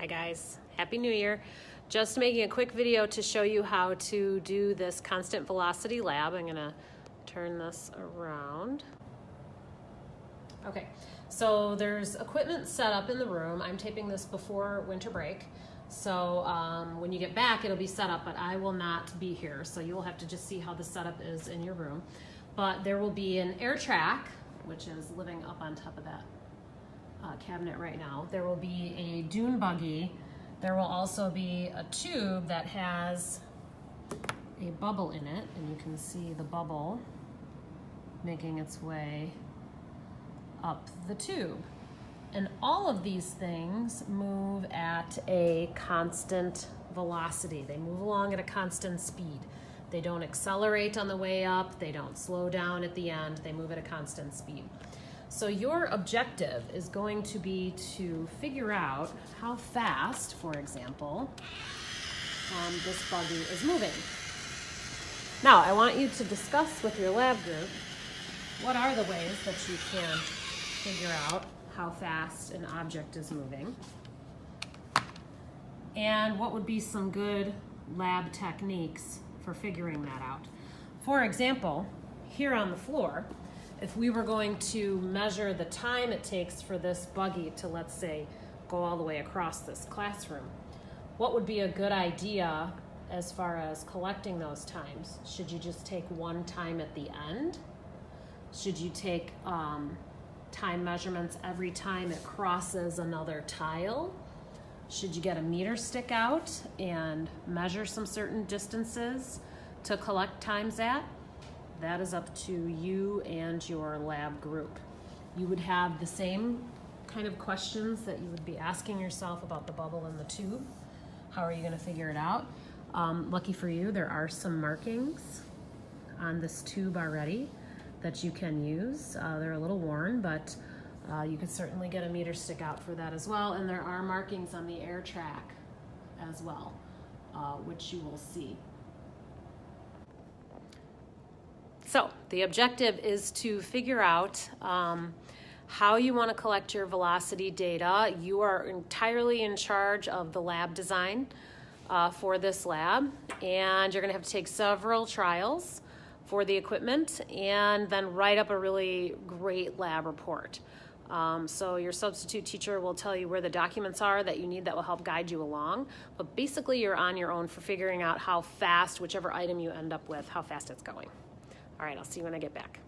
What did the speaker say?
Hi guys, Happy New Year. Just making a quick video to show you how to do this constant velocity lab. I'm gonna turn this around. Okay, so there's equipment set up in the room. I'm taping this before winter break. So when you get back, it'll be set up, but I will not be here. So you'll have to just see how the setup is in your room. But there will be an air track, which is living up on top of that cabinet right now. There will be a dune buggy. There will also be a tube that has a bubble in it, and you can see the bubble making its way up the tube. And all of these things move at a constant velocity. They move along at a constant speed. They don't accelerate on the way up. They don't slow down at the end. They move at a constant speed. So your objective is going to be to figure out how fast, for example, this buggy is moving. Now, I want you to discuss with your lab group what are the ways that you can figure out how fast an object is moving, and what would be some good lab techniques for figuring that out. For example, here on the floor, if we were going to measure the time it takes for this buggy to, let's say, go all the way across this classroom, what would be a good idea as far as collecting those times? Should you just take one time at the end? Should you take time measurements every time it crosses another tile? Should you get a meter stick out and measure some certain distances to collect times at? That is up to you and your lab group. You would have the same kind of questions that you would be asking yourself about the bubble in the tube. How are you going to figure it out? Lucky for you, there are some markings on this tube already that you can use. They're a little worn, but you could certainly get a meter stick out for that as well. And there are markings on the air track as well, which you will see. So the objective is to figure out how you want to collect your velocity data. You are entirely in charge of the lab design for this lab, and you're going to have to take several trials for the equipment and then write up a really great lab report. So your substitute teacher will tell you where the documents are that you need that will help guide you along, but basically you're on your own for figuring out how fast, whichever item you end up with, how fast it's going. All right, I'll see you when I get back.